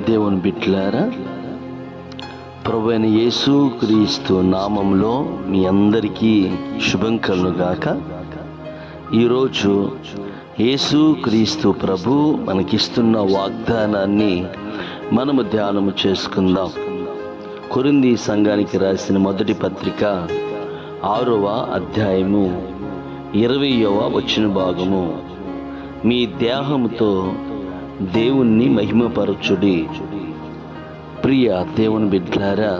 దేవుని బిడ్డలారా, ప్రభువైన యేసు క్రీస్తు నామంలో మీ అందరికీ శుభం కలుగుగాక. ఈరోజు యేసు క్రీస్తు ప్రభు మనకిస్తున్న వాగ్దానాన్ని మనము ధ్యానము చేసుకుందాం. కొరింథీ సంఘానికి రాసిన మొదటి పత్రిక 6వ అధ్యాయము 20వ వచన భాగము. మీ దేహముతో దేవుణ్ణి మహిమపరచుడి. ప్రియ దేవుని బిడ్డలారా,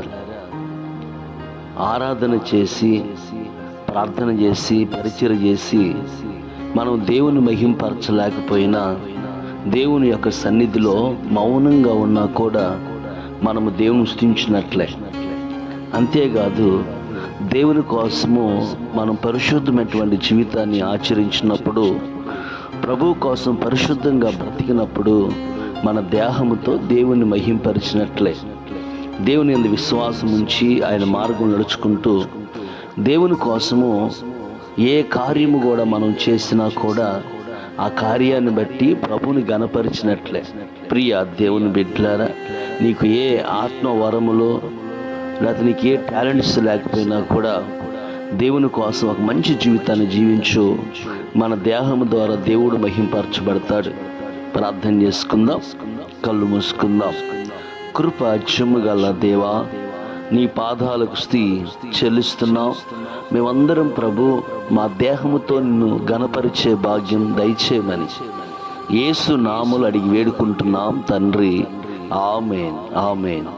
ఆరాధన చేసి, ప్రార్థన చేసి, పరిచర్య చేసి మనం దేవుని మహిమపరచలేకపోయినా, దేవుని యొక్క సన్నిధిలో మౌనంగా ఉన్నా కూడా మనము దేవుని స్తుతించినట్లే. అంతేకాదు, దేవుని కోసము మనం పరిశుద్ధమైనటువంటి జీవితాన్ని ఆచరించినప్పుడు, ప్రభు కోసం పరిశుద్ధంగా బ్రతికినప్పుడు మన దేహముతో దేవుని మహింపరిచినట్లే. దేవుని యందు విశ్వాసం ఉంచి ఆయన మార్గం నడుచుకుంటూ దేవుని కోసము ఏ కార్యము కూడా మనం చేసినా కూడా ఆ కార్యాన్ని బట్టి ప్రభుని గణపరిచినట్లే. ప్రియ దేవుని బిడ్డలారా, నీకు ఏ ఆత్మ వరములో లేకపోతే నీకు ఏ టాలెంట్స్ లేకపోయినా కూడా దేవుని కోసం ఒక మంచి జీవితాన్ని జీవించు. మన దేహం ద్వారా దేవుడు మహింపరచబడతాడు. ప్రార్థన చేసుకుందాం, కళ్ళు మూసుకుందాం. కృప చెమ్ముగల దేవా, నీ పాదాలకు చెల్లిస్తున్నాం. మేమందరం ప్రభు మా దేహముతో నిన్ను గణపరిచే భాగ్యం దయచేయమని యేసు నామములో అడిగి వేడుకుంటున్నాం తండ్రి. ఆమేన్, ఆమేన్.